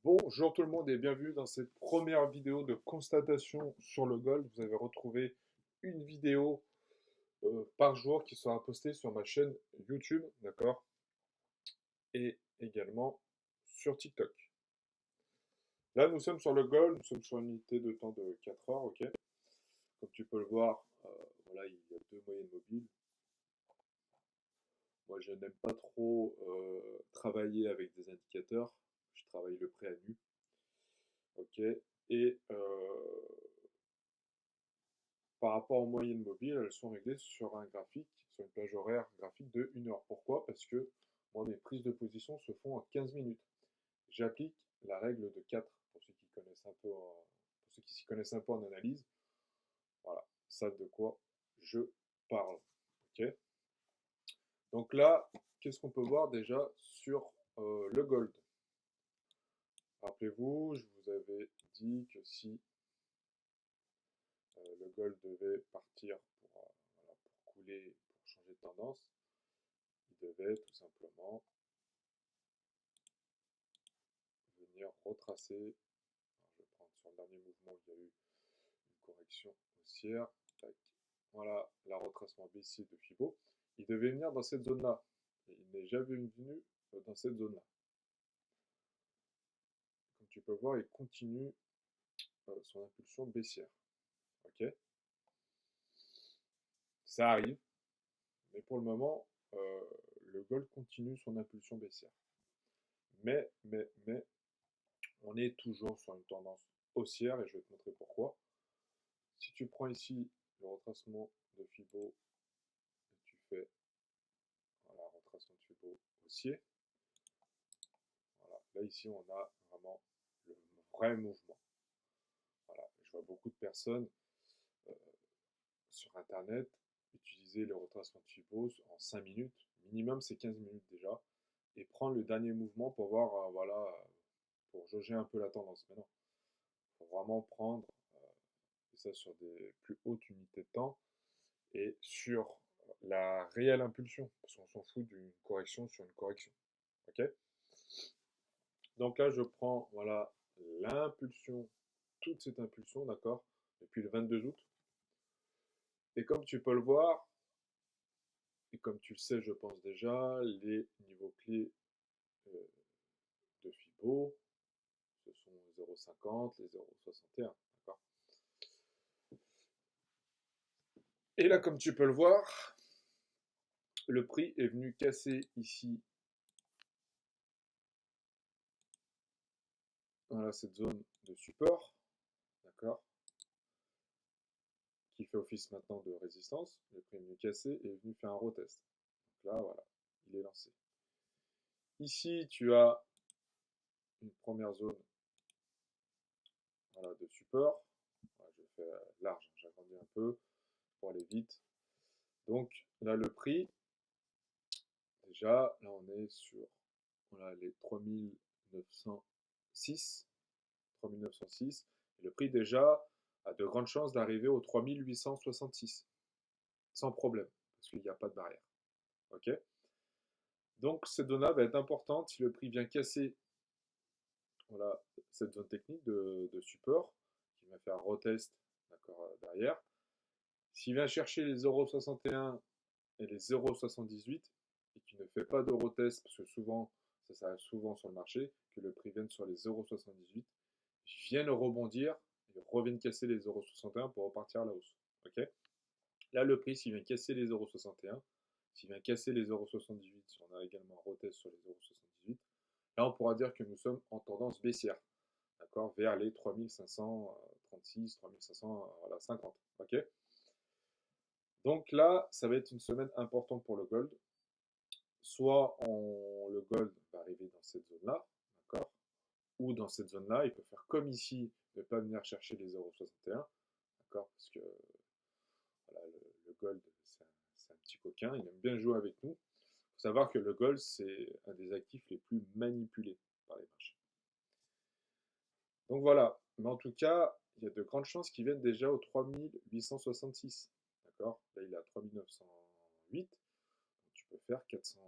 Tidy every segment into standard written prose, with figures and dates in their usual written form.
Bonjour tout le monde et bienvenue dans cette première vidéo de constatation sur le gold. Vous avez retrouvé une vidéo par jour qui sera postée sur ma chaîne YouTube, d'accord? Et également sur TikTok. Là, nous sommes sur le gold, nous sommes sur une unité de temps de 4 heures, ok? Comme tu peux le voir, voilà, il y a deux moyennes mobiles. Moi, je n'aime pas trop travailler avec des indicateurs. Je travaille le prêt à nu, ok? Et par rapport aux moyennes mobiles, elles sont réglées sur un graphique, sur une plage horaire graphique de 1 heure. Pourquoi? Parce que moi, mes prises de position se font en 15 minutes. J'applique la règle de 4 pour ceux qui connaissent un peu pour ceux qui s'y connaissent un peu en analyse. Voilà, savent de quoi je parle. Ok. Donc là, qu'est-ce qu'on peut voir déjà sur le gold? Rappelez-vous, je vous avais dit que si le gold devait partir voilà, pour couler, pour changer de tendance, il devait tout simplement venir retracer. Alors, je vais prendre sur le dernier mouvement où il y a eu une correction haussière. Tac. Voilà, la retracement baissier de Fibo. Il devait venir dans cette zone-là. Et il n'est jamais venu dans cette zone-là. Comme tu peux voir, il continue son impulsion baissière. Ok. Ça arrive, mais pour le moment, le gold continue son impulsion baissière. Mais, on est toujours sur une tendance haussière et je vais te montrer pourquoi. Si tu prends ici le retracement de Fibo et tu fais voilà, retracement de Fibo haussier, voilà, là ici on a vraiment le vrai mouvement. Voilà, je vois beaucoup de personnes euh, sur internet utiliser le retracement de Fibo en 5 minutes, minimum c'est 15 minutes déjà, et prendre le dernier mouvement pour voir, voilà, pour jauger un peu la tendance. Mais non, il faut vraiment prendre ça sur des plus hautes unités de temps et sur la réelle impulsion, parce qu'on s'en fout d'une correction sur une correction. Ok. Donc là, je prends voilà l'impulsion, toute cette impulsion, d'accord, depuis le 22 août. Et comme tu peux le voir, et comme tu le sais, je pense déjà, les niveaux clés euh, de Fibo, ce sont 0,50, les 0,61, d'accord. Et là, comme tu peux le voir, le prix est venu casser ici, voilà, cette zone de support, d'accord, qui fait office maintenant de résistance. Le prix est venu casser et est venu faire un retest. Donc là, voilà, il est lancé. Ici, tu as une première zone voilà, de support. Voilà, je fais large, j'agrandis un peu pour aller vite. Donc là, le prix, déjà, là, on est sur voilà, les 3906. 3906. Et le prix, déjà, a de grandes chances d'arriver aux 3866. Sans problème, parce qu'il n'y a pas de barrière. Ok. Donc cette zone-là va être importante si le prix vient casser voilà, cette zone technique de support, qui va faire retest derrière. S'il vient chercher les 0,61 et les 0,78 et qu'il ne fait pas de retest, parce que souvent, ça arrive souvent sur le marché, que le prix vienne sur les 0,78, vienne rebondir et revienne casser les 0,61 pour repartir à la hausse. Ok. Là, le prix, s'il vient casser les 0,61, s'il vient casser les 0,78, si on a également un retest sur les 0,78, là, on pourra dire que nous sommes en tendance baissière, d'accord, vers les 3536, 3550. Ok. Donc là, ça va être une semaine importante pour le gold. Soit le gold va arriver dans cette zone-là, d'accord, ou dans cette zone-là, il peut faire comme ici, ne pas venir chercher les 0,61, d'accord, parce que voilà, le gold, c'est un petit coquin, il aime bien jouer avec nous. Il faut savoir que le gold, c'est un des actifs les plus manipulés par les marchés. Donc voilà, mais en tout cas, il y a de grandes chances qu'il vienne déjà au 3866. D'accord. Là, il est à 3908. Donc tu peux faire 400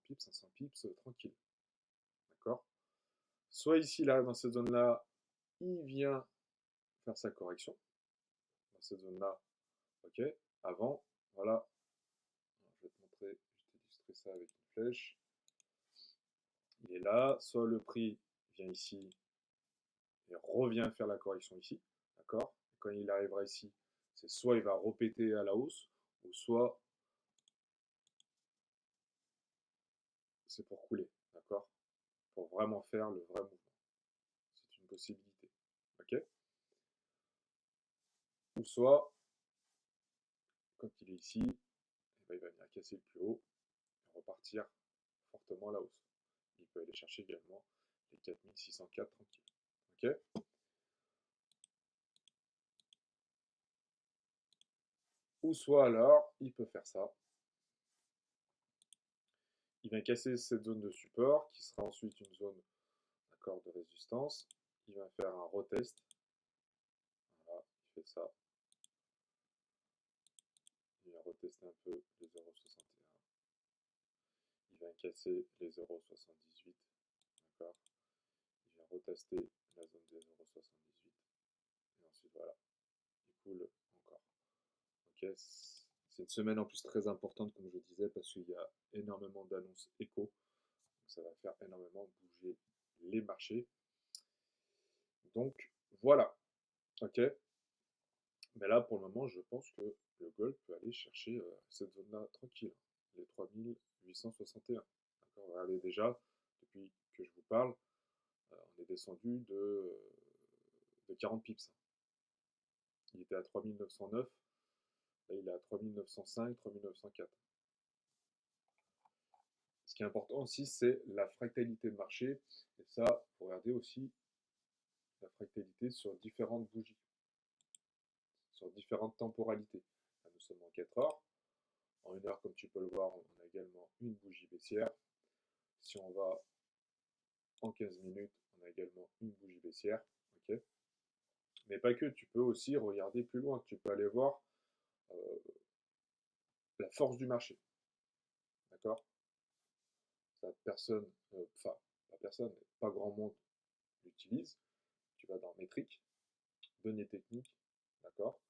pips, 500 pips tranquille. D'accord. soit ici, là, dans cette zone-là, il vient faire sa correction, dans cette zone-là, ok, avant, voilà, je vais te montrer, je vais t'illustrer ça avec une flèche, il est là, soit le prix vient ici et revient faire la correction ici, d'accord, quand il arrivera ici, c'est soit il va repéter à la hausse, ou soit c'est pour couler, d'accord, pour vraiment faire le vrai mouvement, c'est une possibilité, ok, ou soit, quand il est ici, eh ben, il va venir casser le plus haut, et repartir fortement à la hausse. Il peut aller chercher également les 4604 tranquille. Ok. Ou soit alors, il peut faire ça. Il vient casser cette zone de support, qui sera ensuite une zone de résistance. Il va faire un retest. Voilà, il fait ça. Il va retester un peu les 0,61. Il va casser les 0,78. D'accord. Il vient retester la zone des 0,78. Et ensuite, voilà, il coule encore. Ok, c'est une semaine en plus très importante, comme je disais, parce qu'il y a énormément d'annonces éco. Donc ça va faire énormément bouger les marchés. Donc voilà, ok. Mais là, pour le moment, je pense que le gold peut aller chercher cette zone-là tranquille, les 3861. D'accord, regardez déjà, depuis que je vous parle, on est descendu de 40 pips. Il était à 3909, là il est à 3905, 3904. Ce qui est important aussi, c'est la fractalité de marché. Et ça, il faut regarder aussi la fractalité sur différentes bougies, sur différentes temporalités. Là, nous sommes en 4 heures. En 1 heure, comme tu peux le voir, on a également une bougie baissière. Si on va en 15 minutes, on a également une bougie baissière. Okay, mais pas que, tu peux aussi regarder plus loin. Tu peux aller voir euh, la force du marché. D'accord, personne, enfin, pas personne, pas grand monde l'utilise. Tu vas dans métrique, données techniques, d'accord,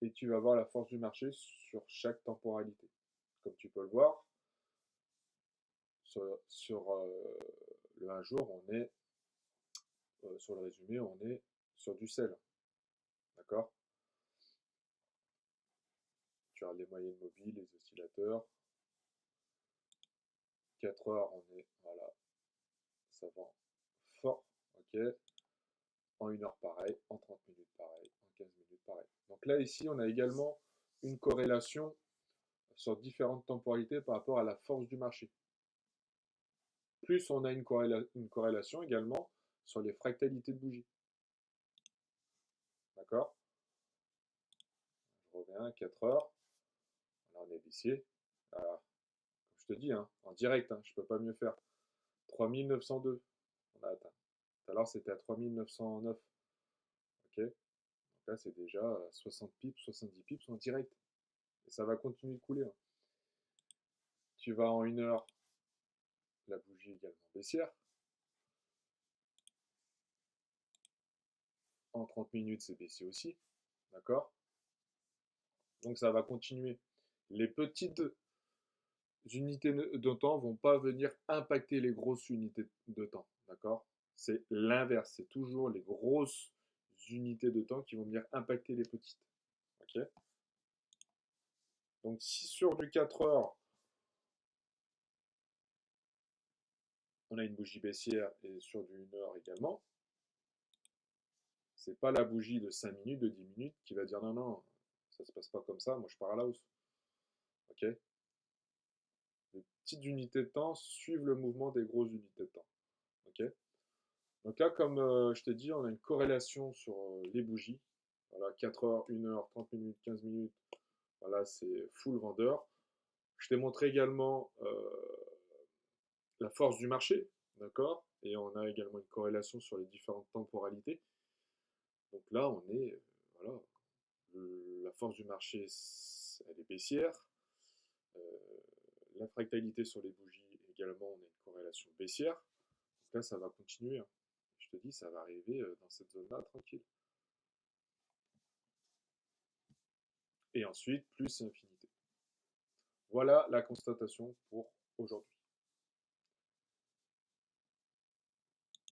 et tu vas voir la force du marché sur chaque temporalité. Comme tu peux le voir, sur le 1 jour, on est, sur le résumé, on est sur du sel. D'accord. Tu as les moyennes mobiles, les oscillateurs. 4 heures, on est, voilà, ça vend fort. Ok. En 1 heure, pareil. En 30 minutes, pareil. En 15 minutes, pareil. Donc là, ici, on a également une corrélation sur différentes temporalités par rapport à la force du marché. Plus on a une corrélation également sur les fractalités de bougies. D'accord. Je reviens, 4 heures. Là, on est baissier. Voilà. Comme je te dis, hein, en direct, hein, je ne peux pas mieux faire. 3902, on a atteint. Tout à l'heure, c'était à 3909. Ok. Donc là, c'est déjà 60 pips, 70 pips en direct. Et ça va continuer de couler. Hein. Tu vas en 1 heure, la bougie également baissière. En 30 minutes, c'est baissier aussi. D'accord. Donc ça va continuer. Les petites unités de temps vont pas venir impacter les grosses unités de temps. D'accord. C'est l'inverse. C'est toujours les grosses unités de temps qui vont venir impacter les petites. Ok. Donc si sur du 4 heures, on a une bougie baissière et sur du 1 heure également, c'est pas la bougie de 5 minutes, de 10 minutes qui va dire non, non, ça se passe pas comme ça, moi je pars à la hausse. Ok. Les petites unités de temps suivent le mouvement des grosses unités de temps. Ok. Donc là, comme je t'ai dit, on a une corrélation sur les bougies. Voilà, 4 heures, 1 heure, 30 minutes, 15 minutes. Voilà, c'est full vendeur. Je t'ai montré également la force du marché, d'accord. Et on a également une corrélation sur les différentes temporalités. Donc là, on est, voilà, la force du marché, elle est baissière. Euh, la fractalité sur les bougies, également, on a une corrélation baissière. Donc là, ça va continuer, hein. Je te dis, ça va arriver dans cette zone-là, tranquille. Et ensuite, plus infinité. Voilà la constatation pour aujourd'hui.